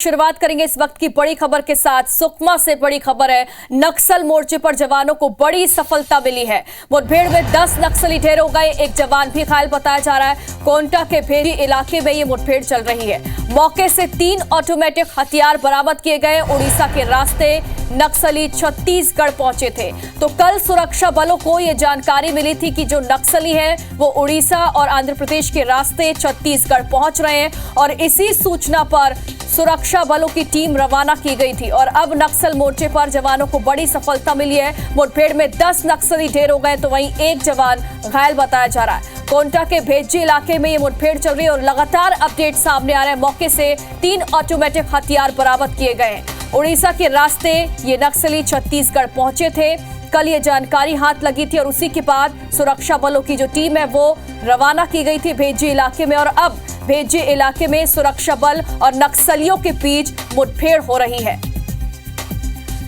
शुरुआत करेंगे इस वक्त की बड़ी खबर के साथ। सुकमा से बड़ी खबर है, नक्सल मोर्चे पर जवानों को बड़ी सफलता मिली है। मुठभेड़ में 10 नक्सली ढेर हो गए, एक जवान भी घायल बताया जा रहा है। कोंटा के भेरी इलाके में ये मुठभेड़ चल रही है। मौके से 3 ऑटोमेटिक हथियार बरामद किए गए। उड़ीसा के रास्ते नक्सली छत्तीसगढ़ पहुंचे थे। तो कल सुरक्षा बलों को यह जानकारी मिली थी कि जो नक्सली हैं वो उड़ीसा और आंध्र प्रदेश के रास्ते छत्तीसगढ़ पहुंच रहे हैं, और इसी सूचना पर सुरक्षा बलों की टीम रवाना की गई थी। और अब नक्सल मोर्चे पर जवानों को बड़ी सफलता मिली है। मुठभेड़ में 10 नक्सली ढेर हो गए, तो वहीं एक जवान घायल बताया जा रहा है। कोंटा के भेज्जी इलाके में ये मुठभेड़ चल रही है और लगातार अपडेट सामने आ रहे हैं। मौके से 3 ऑटोमेटिक हथियार बरामद किए गए हैं। उड़ीसा के रास्ते ये नक्सली छत्तीसगढ़ पहुंचे थे। कल ये जानकारी हाथ लगी थी और उसी के बाद सुरक्षा बलों की जो टीम है वो रवाना की गई थी भेज्जी इलाके में। और अब भेज्जी इलाके में सुरक्षा बल और नक्सलियों के बीच मुठभेड़ हो रही है।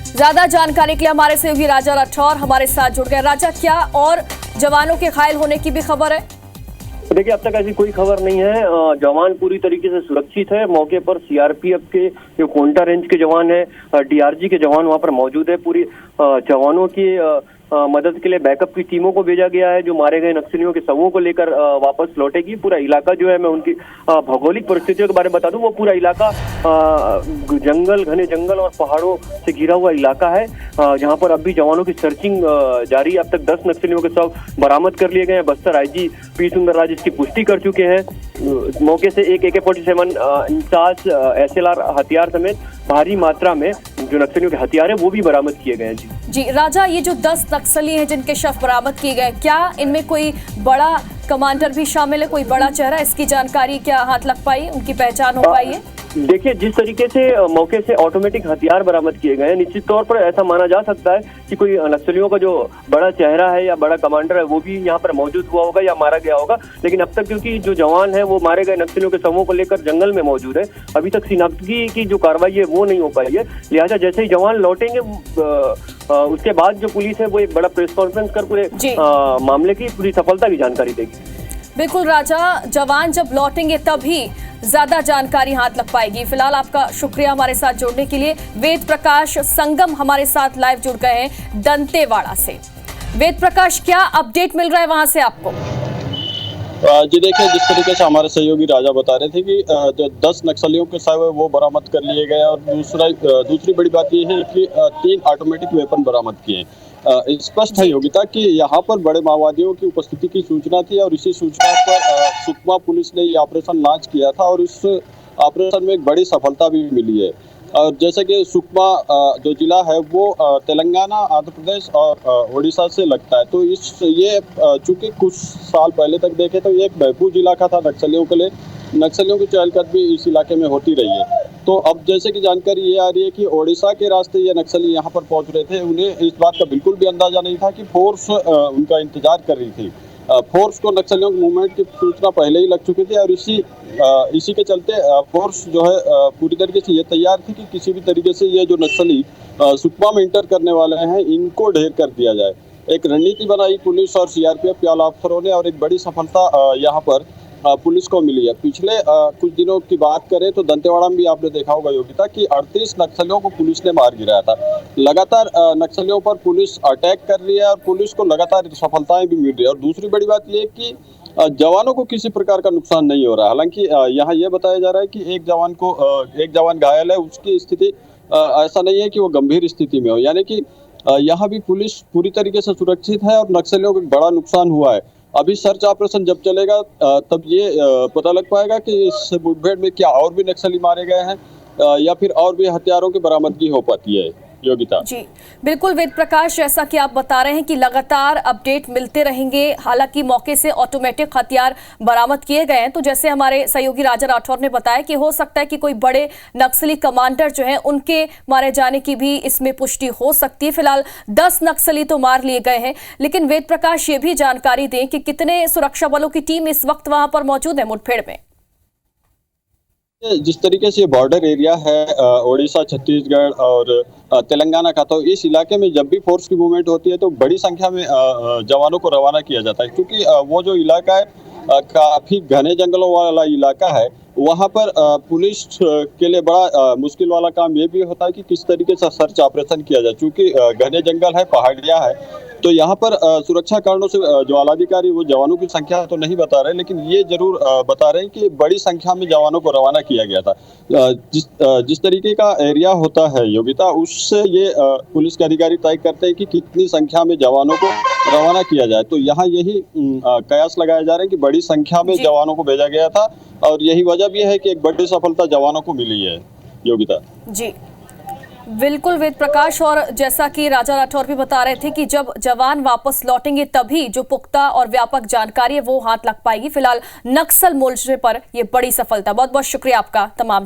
ज्यादा जानकारी के लिए हमारे सहयोगी राजा राठौर हमारे साथ जुड़ गए। राजा, क्या और जवानों के घायल होने की भी खबर है? देखिए, अब तक ऐसी कोई खबर नहीं है। जवान पूरी तरीके से सुरक्षित है। मौके पर सीआरपीएफ के जो कोंटा रेंज के जवान है, डीआरजी के जवान वहां पर मौजूद है। पूरी जवानों की मदद के लिए बैकअप की टीमों को भेजा गया है, जो मारे गए नक्सलियों के शवों को लेकर वापस लौटेगी। पूरा इलाका जो है, मैं उनकी भौगोलिक परिस्थितियों के बारे में बता दूं, वो पूरा इलाका जंगल, घने जंगल और पहाड़ों से घिरा हुआ इलाका है, जहां पर अब भी जवानों की सर्चिंग जारी है। अब तक 10 नक्सलियों के शव बरामद कर लिए गए हैं। बस्तर आईजी पी सुंदरराज इसकी पुष्टि कर चुके हैं। मौके से एक AK-47 50 SLR हथियार समेत भारी मात्रा में जो नक्सलियों के हथियार है वो भी बरामद किए गए हैं। जी राजा, ये जो 10 नक्सली हैं जिनके शव बरामद किए गए, क्या इनमें कोई बड़ा कमांडर भी शामिल है, कोई बड़ा चेहरा? इसकी जानकारी क्या हाथ लग पाई, उनकी पहचान हो पाई है? देखिए, जिस तरीके से मौके से ऑटोमेटिक हथियार बरामद किए गए हैं, निश्चित तौर पर ऐसा माना जा सकता है कि कोई नक्सलियों का जो बड़ा चेहरा है या बड़ा कमांडर है वो भी यहाँ पर मौजूद हुआ होगा या मारा गया होगा। लेकिन अब तक क्योंकि जो जवान है वो मारे गए नक्सलियों के शवों को लेकर जंगल में मौजूद है, अभी तक शिनाख्ती की जो कार्रवाई है वो नहीं हो पाई है। लिहाजा जैसे ही जवान लौटेंगे उसके बाद जो पुलिस है वो एक बड़ा प्रेस कॉन्फ्रेंस कर पूरे मामले की पूरी सफलता की जानकारी देगी। बिल्कुल राजा, जवान जब लौटेंगे तभी ज्यादा जानकारी हाथ लग पाएगी। फिलहाल आपका शुक्रिया हमारे साथ जुड़ने के लिए। वेद प्रकाश संगम हमारे साथ लाइव जुड़ गए हैं दंतेवाड़ा से। वेद प्रकाश, क्या अपडेट मिल रहा है वहां से आपको? जी देखिए, जिस तरीके से हमारे सहयोगी राजा बता रहे थे कि जो 10 नक्सलियों के शव है वो बरामद कर लिए गए, और दूसरी बड़ी बात ये है कि 3 ऑटोमेटिक वेपन बरामद किए। स्पष्ट है योगिता कि यहाँ पर बड़े माओवादियों की उपस्थिति की सूचना थी, और इसी सूचना पर सुकमा पुलिस ने ये ऑपरेशन लॉन्च किया था, और इस ऑपरेशन में एक बड़ी सफलता भी मिली है। और जैसे कि सुकमा जो जिला है वो तेलंगाना, आंध्र प्रदेश और उड़ीसा से लगता है, तो ये चूंकि कुछ साल पहले तक देखे तो ये एक महफूज इलाका था नक्सलियों के लिए। नक्सलियों की चहलकदमी इस इलाके में होती रही है। तो अब जैसे कि जानकारी ये आ रही है कि ओडिशा के रास्ते ये नक्सली यहाँ पर पहुँच रहे थे। उन्हें इस बात का बिल्कुल भी अंदाजा नहीं था कि फोर्स उनका इंतजार कर रही थी। फोर्स को नक्सलियों के मूवमेंट की सूचना पहले ही लग चुकी थी, और इसी के चलते फोर्स जो है पूरी तरीके से ये तैयार थी कि किसी भी तरीके से ये जो नक्सली सुकमा में इंटर करने वाले हैं इनको ढेर कर दिया जाए। एक रणनीति बनाई पुलिस और सीआरपीएफ के आला अफसरों ने, और एक बड़ी सफलता यहाँ पर पुलिस को मिली है। पिछले कुछ दिनों की बात करें तो दंतेवाड़ा में भी आपने देखा होगा योगिता कि 38 नक्सलियों को पुलिस ने मार गिराया था। लगातार नक्सलियों पर पुलिस अटैक कर रही है, और पुलिस को लगातार सफलताएं भी मिल रही है। और दूसरी बड़ी बात यह है कि जवानों को किसी प्रकार का नुकसान नहीं हो रहा। हालांकि यहाँ यह बताया जा रहा है कि एक जवान घायल है, उसकी स्थिति ऐसा नहीं है कि वो गंभीर स्थिति में हो, यानी कि यहाँ भी पुलिस पूरी तरीके से सुरक्षित है, और नक्सलियों को बड़ा नुकसान हुआ है। अभी सर्च ऑपरेशन जब चलेगा तब ये पता लग पाएगा कि इस मुठभेड़ में क्या और भी नक्सली मारे गए हैं या फिर और भी हथियारों की बरामदगी हो पाती है। योगिता जी बिल्कुल वेद प्रकाश, जैसा कि आप बता रहे हैं कि लगातार अपडेट मिलते रहेंगे। हालांकि मौके से ऑटोमेटिक हथियार बरामद किए गए हैं, तो जैसे हमारे सहयोगी राजा राठौर ने बताया कि हो सकता है कि कोई बड़े नक्सली कमांडर जो हैं उनके मारे जाने की भी इसमें पुष्टि हो सकती है। फिलहाल 10 नक्सली तो मार लिए गए हैं, लेकिन वेद प्रकाश ये भी जानकारी दें कि कितने सुरक्षा बलों की टीम इस वक्त वहां पर मौजूद है मुठभेड़ में? जिस तरीके से बॉर्डर एरिया है ओडिशा, छत्तीसगढ़ और तेलंगाना का, तो इस इलाके में जब भी फोर्स की मूवमेंट होती है तो बड़ी संख्या में जवानों को रवाना किया जाता है, क्योंकि वो जो इलाका है काफी घने जंगलों वाला इलाका है। वहाँ पर पुलिस के लिए बड़ा मुश्किल वाला काम ये भी होता है कि किस तरीके से सर्च ऑपरेशन किया जाए, क्योंकि घने जंगल है, पहाड़ियाँ है, तो यहाँ पर सुरक्षा कारणों से ज्वालाधिकारी वो जवानों की संख्या तो नहीं बता रहे, लेकिन ये जरूर बता रहे हैं कि बड़ी संख्या में जवानों को रवाना किया गया था। जिस तरीके का एरिया होता है योगिता, उससे ये पुलिस के अधिकारी तय करते हैं कि कितनी संख्या में जवानों को रवाना किया जाए। तो यहाँ यही कयास लगाए जा रहे हैं कि बड़ी संख्या में जवानों को भेजा गया था, और यही वजह भी है कि एक बड़ी सफलता जवानों को मिली है योगिता। जी बिल्कुल वेद प्रकाश, और जैसा कि राजा राठौर भी बता रहे थे कि जब जवान वापस लौटेंगे तभी जो पुख्ता और व्यापक जानकारी है वो हाथ लग पाएगी। फिलहाल नक्सल मोर्चे पर यह बड़ी सफलता। बहुत बहुत शुक्रिया आपका तमाम